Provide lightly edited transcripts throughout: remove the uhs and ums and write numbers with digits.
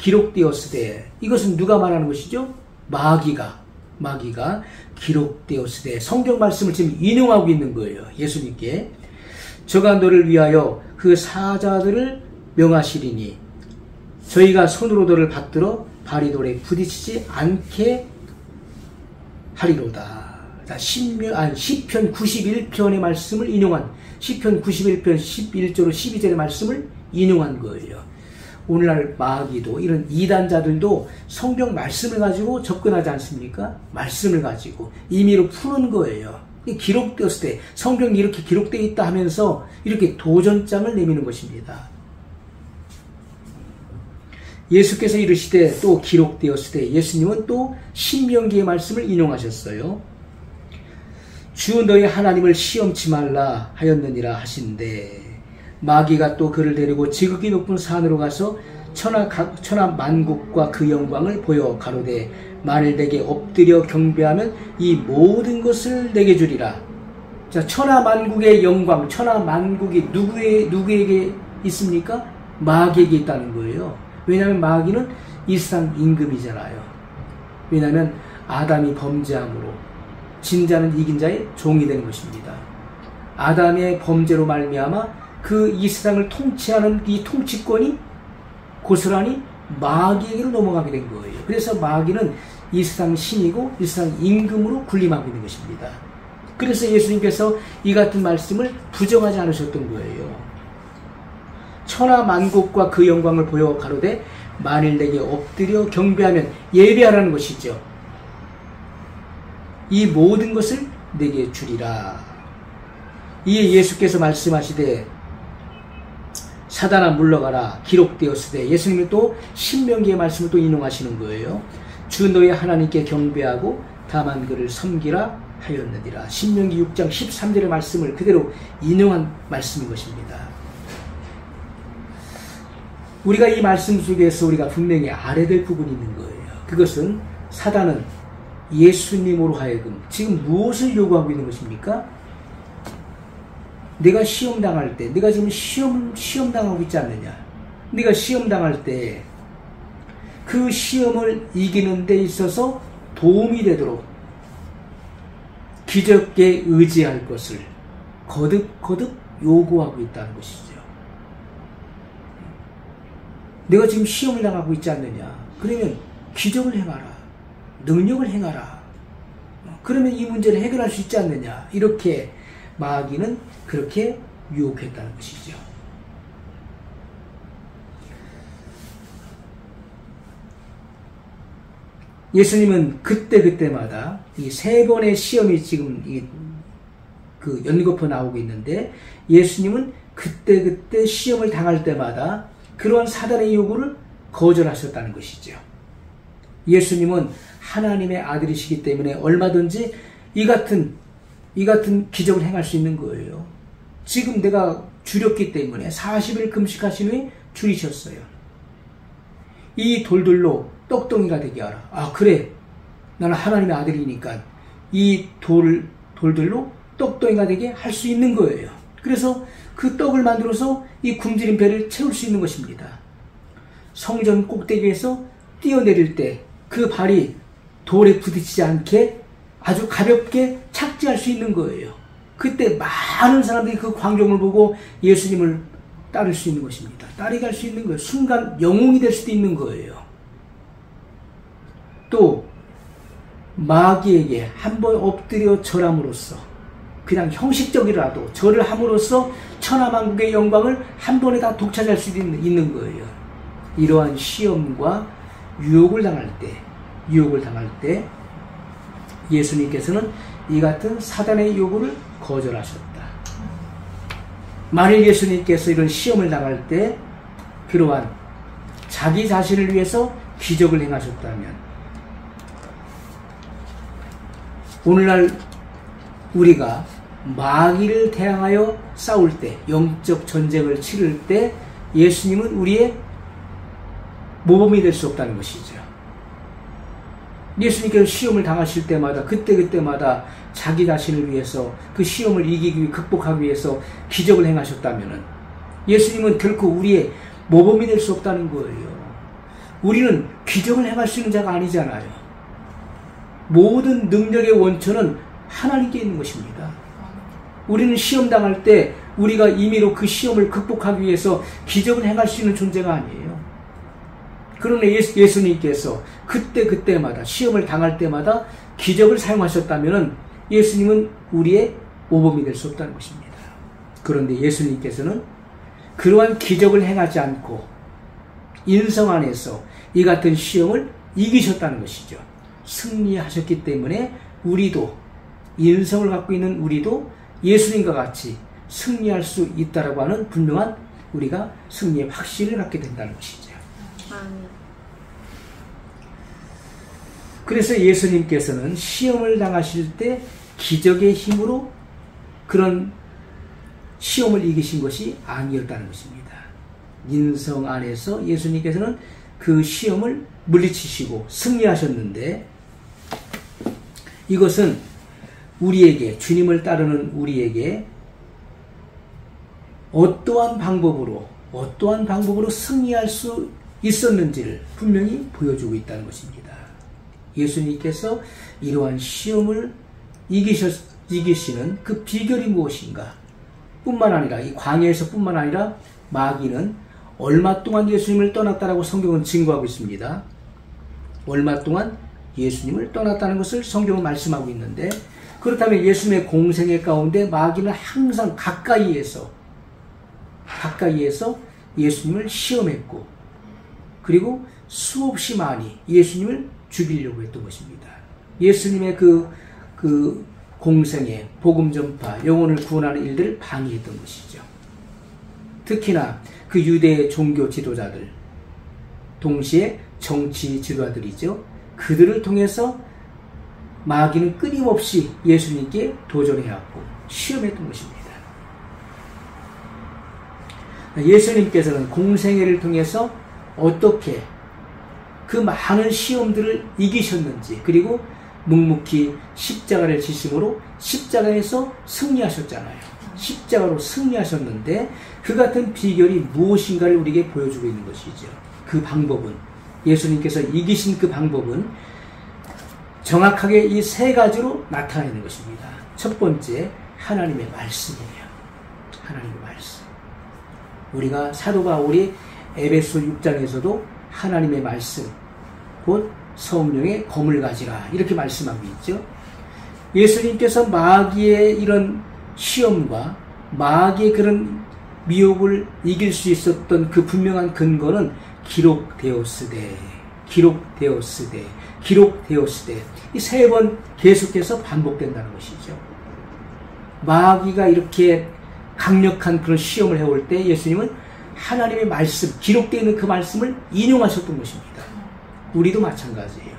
기록되었으되, 이것은 누가 말하는 것이죠? 마귀가 기록되었으되, 성경 말씀을 지금 인용하고 있는 거예요. 예수님께. 저가 너를 위하여 그 사자들을 명하시리니 저희가 손으로 너를 받들어 발이 돌에 부딪히지 않게 하리로다. 자, 시편 91편의 말씀을 인용한, 시편 91편 11절로 12절의 말씀을 인용한 거예요. 오늘날 마귀도, 이런 이단자들도 성경 말씀을 가지고 접근하지 않습니까? 말씀을 가지고 임의로 푸는 거예요. 기록되었을 때 성경이 이렇게 기록되어 있다 하면서 이렇게 도전장을 내미는 것입니다. 예수께서 이르시되 또 기록되었을 때, 예수님은 또 신명기의 말씀을 인용하셨어요. 주 너희 하나님을 시험치 말라 하였느니라 하신데, 마귀가 또 그를 데리고 지극히 높은 산으로 가서 천하 만국과 그 영광을 보여 가로되 만일 내게 엎드려 경배하면 이 모든 것을 내게 주리라. 자, 천하 만국의 영광, 천하 만국이 누구에게 있습니까? 마귀에게 있다는 거예요. 왜냐하면 마귀는 이 세상 임금이잖아요. 왜냐하면 아담이 범죄함으로 진자는 이긴 자의 종이 되는 것입니다. 아담의 범죄로 말미암아 그 이 세상을 통치하는 이 통치권이 고스란히 마귀에게로 넘어가게 된 거예요. 그래서 마귀는 이 세상 신이고 이 세상 임금으로 군림하고 있는 것입니다. 그래서 예수님께서 이 같은 말씀을 부정하지 않으셨던 거예요. 천하 만국과 그 영광을 보여 가로되 만일 내게 엎드려 경배하면, 예배하라는 것이죠. 이 모든 것을 내게 주리라. 이에 예수께서 말씀하시되 사단아 물러가라 기록되었으되, 예수님은 또 신명기의 말씀을 또 인용하시는 거예요. 주 너희 하나님께 경배하고 다만 그를 섬기라 하였느니라. 신명기 6장 13절의 말씀을 그대로 인용한 말씀인 것입니다. 우리가 이 말씀 속에서 우리가 분명히 알아야 될 부분이 있는 거예요. 그것은 사단은 예수님으로 하여금 지금 무엇을 요구하고 있는 것입니까? 내가 시험 당할 때, 내가 지금 시험 당하고 있지 않느냐? 네가 시험 당할 때 그 시험을 이기는 데 있어서 도움이 되도록 기적에 의지할 것을 거듭거듭 요구하고 있다는 것이죠. 내가 지금 시험을 당하고 있지 않느냐? 그러면 기적을 행하라. 능력을 행하라. 그러면 이 문제를 해결할 수 있지 않느냐? 이렇게 마귀는 그렇게 유혹했다는 것이죠. 예수님은 그때마다 이 세 번의 시험이 지금 연거푸 나오고 있는데, 예수님은 그때 시험을 당할 때마다 그러한 사단의 요구를 거절하셨다는 것이죠. 예수님은 하나님의 아들이시기 때문에 얼마든지 이 같은 기적을 행할 수 있는 거예요. 지금 내가 줄였기 때문에 40일 금식하신 후에 줄이셨어요. 이 돌들로 떡덩이가 되게 하라. 아, 그래, 나는 하나님의 아들이니까 이 돌들로 떡덩이가 되게 할 수 있는 거예요. 그래서 그 떡을 만들어서 이 굶주린 배를 채울 수 있는 것입니다. 성전 꼭대기에서 뛰어내릴 때 그 발이 돌에 부딪히지 않게 아주 가볍게 착지할 수 있는 거예요. 그때 많은 사람들이 그 광경을 보고 예수님을 따를 수 있는 것입니다. 따라갈 수 있는 거예요. 순간 영웅이 될 수도 있는 거예요. 또 마귀에게 한번 엎드려 절함으로써, 그냥 형식적이라도 절을 함으로써 천하만국의 영광을 한 번에 다 독차지할 수 있는 거예요. 이러한 시험과 유혹을 당할 때 예수님께서는 이 같은 사단의 요구를 거절하셨다. 만일 예수님께서 이런 시험을 당할 때 그러한 자기 자신을 위해서 기적을 행하셨다면, 오늘날 우리가 마귀를 대항하여 싸울 때, 영적 전쟁을 치를 때 예수님은 우리의 모범이 될 수 없다는 것이죠. 예수님께서 시험을 당하실 때마다 그때마다 자기 자신을 위해서 그 시험을 이기기 위해, 극복하기 위해서 기적을 행하셨다면 예수님은 결코 우리의 모범이 될 수 없다는 거예요. 우리는 기적을 행할 수 있는 자가 아니잖아요. 모든 능력의 원천은 하나님께 있는 것입니다. 우리는 시험 당할 때 우리가 임의로 그 시험을 극복하기 위해서 기적을 행할 수 있는 존재가 아니에요. 그러나 예수님께서 그때마다 시험을 당할 때마다 기적을 사용하셨다면 예수님은 우리의 모범이 될 수 없다는 것입니다. 그런데 예수님께서는 그러한 기적을 행하지 않고 인성 안에서 이 같은 시험을 이기셨다는 것이죠. 승리하셨기 때문에 우리도, 인성을 갖고 있는 우리도 예수님과 같이 승리할 수 있다라고 하는 분명한 우리가 승리의 확신을 갖게 된다는 것이죠. 그래서 예수님께서는 시험을 당하실 때 기적의 힘으로 그런 시험을 이기신 것이 아니었다는 것입니다. 인성 안에서 예수님께서는 그 시험을 물리치시고 승리하셨는데, 이것은 우리에게, 주님을 따르는 우리에게 어떠한 방법으로 승리할 수 있었는지를 분명히 보여주고 있다는 것입니다. 예수님께서 이러한 시험을 이기시는 그 비결이 무엇인가? 뿐만 아니라, 이 광야에서 뿐만 아니라 마귀는 얼마 동안 예수님을 떠났다라고 성경은 증거하고 있습니다. 얼마 동안 예수님을 떠났다는 것을 성경은 말씀하고 있는데, 그렇다면 예수님의 공생애 가운데 마귀는 항상 가까이에서 예수님을 시험했고, 그리고 수없이 많이 예수님을 죽이려고 했던 것입니다. 예수님의 그 공생애, 복음 전파, 영혼을 구원하는 일들을 방해했던 것이죠. 특히나 그 유대 종교 지도자들, 동시에 정치 지도자들이죠. 그들을 통해서 마귀는 끊임없이 예수님께 도전해왔고 시험했던 것입니다. 예수님께서는 공생애를 통해서 어떻게 그 많은 시험들을 이기셨는지, 그리고 묵묵히 십자가를 지심으로 십자가에서 승리하셨잖아요. 십자가로 승리하셨는데 그 같은 비결이 무엇인가를 우리에게 보여주고 있는 것이죠. 그 방법은, 예수님께서 이기신 그 방법은 정확하게 이 세 가지로 나타내는 것입니다. 첫 번째, 하나님의 말씀이에요. 하나님의 말씀. 우리가 사도 바울이 에베소 6장에서도 하나님의 말씀, 곧 성령의 검을 가지라, 이렇게 말씀하고 있죠. 예수님께서 마귀의 이런 시험과 마귀의 그런 미혹을 이길 수 있었던 그 분명한 근거는 기록되었으되 이 세 번 계속해서 반복된다는 것이죠. 마귀가 이렇게 강력한 그런 시험을 해올 때 예수님은 하나님의 말씀, 기록되어 있는 그 말씀을 인용하셨던 것입니다. 우리도 마찬가지예요.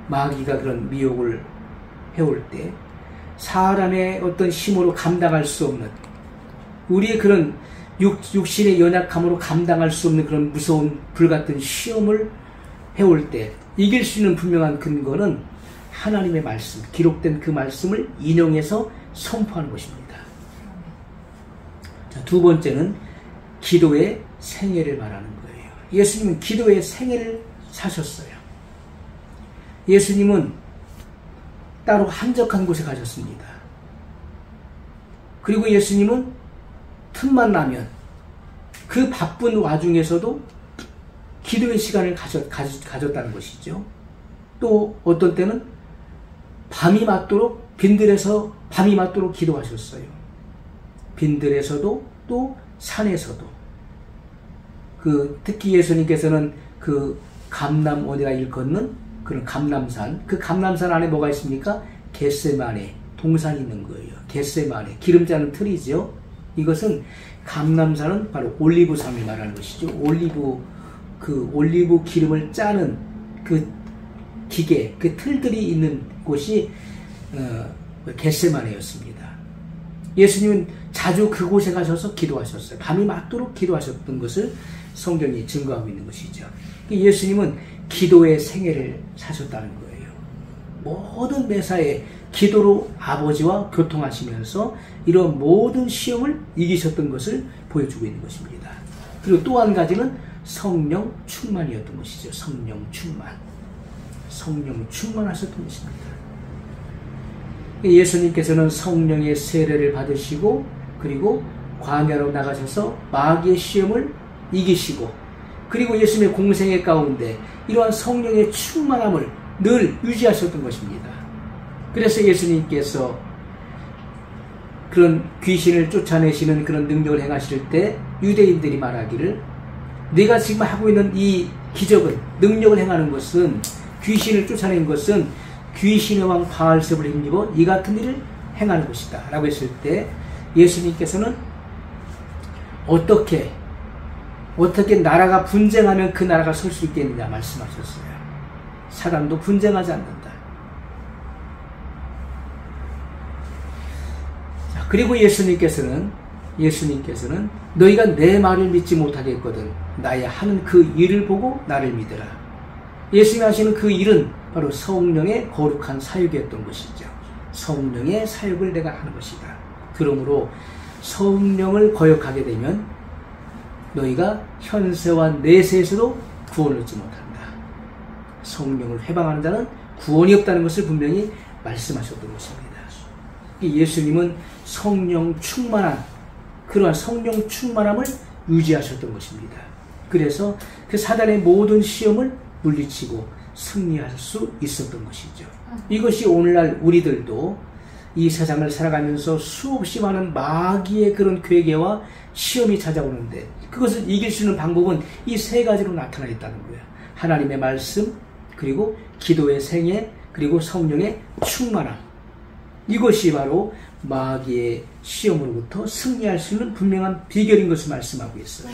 마귀가 그런 미혹을 해올 때 사람의 어떤 힘으로 감당할 수 없는, 우리의 그런 육신의 연약함으로 감당할 수 없는 그런 무서운 불같은 시험을 해올 때 이길 수 있는 분명한 근거는 하나님의 말씀, 기록된 그 말씀을 인용해서 선포하는 것입니다. 자, 두 번째는 기도의 생애를 말하는 거예요. 예수님은 기도의 생애를 사셨어요. 예수님은 따로 한적한 곳에 가셨습니다. 그리고 예수님은 틈만 나면 그 바쁜 와중에서도 기도의 시간을 가졌다는 것이죠. 또 어떤 때는 밤이 맞도록, 빈들에서 밤이 맞도록 기도하셨어요. 빈들에서도 또 산에서도. 특히 예수님께서는 그 감람 어디가 일컫는 그런 감람산, 그 감람산 안에 뭐가 있습니까? 겟세마네 동산이 있는 거예요. 겟세마네, 기름 자는 틀이죠. 이것은 감람산은 바로 올리브산을 말하는 것이죠. 올리브 기름을 짜는 그 기계, 그 틀들이 있는 곳이 겟세마네였습니다. 예수님은 자주 그곳에 가셔서 기도하셨어요. 밤이 맞도록 기도하셨던 것을 성경이 증거하고 있는 것이죠. 예수님은 기도의 생애를 사셨다는 거예요. 모든 매사에 기도로 아버지와 교통하시면서 이런 모든 시험을 이기셨던 것을 보여주고 있는 것입니다. 그리고 또 한 가지는 성령 충만이었던 것이죠. 성령 충만. 성령 충만하셨던 것입니다. 예수님께서는 성령의 세례를 받으시고 그리고 광야로 나가셔서 마귀의 시험을 이기시고 그리고 예수님의 공생의 가운데 이러한 성령의 충만함을 늘 유지하셨던 것입니다. 그래서 예수님께서 그런 귀신을 쫓아내시는 그런 능력을 행하실 때 유대인들이 말하기를 네가 지금 하고 있는 이 기적은 능력을 행하는 것은 귀신을 쫓아낸 것은 귀신의 왕 바알세불에 힘입어 이 같은 일을 행하는 것이다 라고 했을 때 예수님께서는 어떻게 나라가 분쟁하면 그 나라가 설 수 있겠느냐 말씀하셨어요. 사람도 분쟁하지 않는다. 자, 그리고 예수님께서는 너희가 내 말을 믿지 못하겠거든 나의 하는 그 일을 보고 나를 믿으라. 예수님이 하시는 그 일은 바로 성령의 거룩한 사역이었던 것이죠. 성령의 사역을 내가 하는 것이다. 그러므로 성령을 거역하게 되면 너희가 현세와 내세에서도 구원을 얻지 못한다. 성령을 회방하는 자는 구원이 없다는 것을 분명히 말씀하셨던 것입니다. 예수님은 성령 충만한 그러한 성령 충만함을 유지하셨던 것입니다. 그래서 그 사단의 모든 시험을 물리치고 승리할 수 있었던 것이죠. 이것이 오늘날 우리들도 이 세상을 살아가면서 수없이 많은 마귀의 그런 괴계와 시험이 찾아오는데 그것을 이길 수 있는 방법은 이 세 가지로 나타나 있다는 거예요. 하나님의 말씀, 그리고 기도의 생애, 그리고 성령의 충만함. 이것이 바로 마귀의 시험으로부터 승리할 수 있는 분명한 비결인 것을 말씀하고 있어요.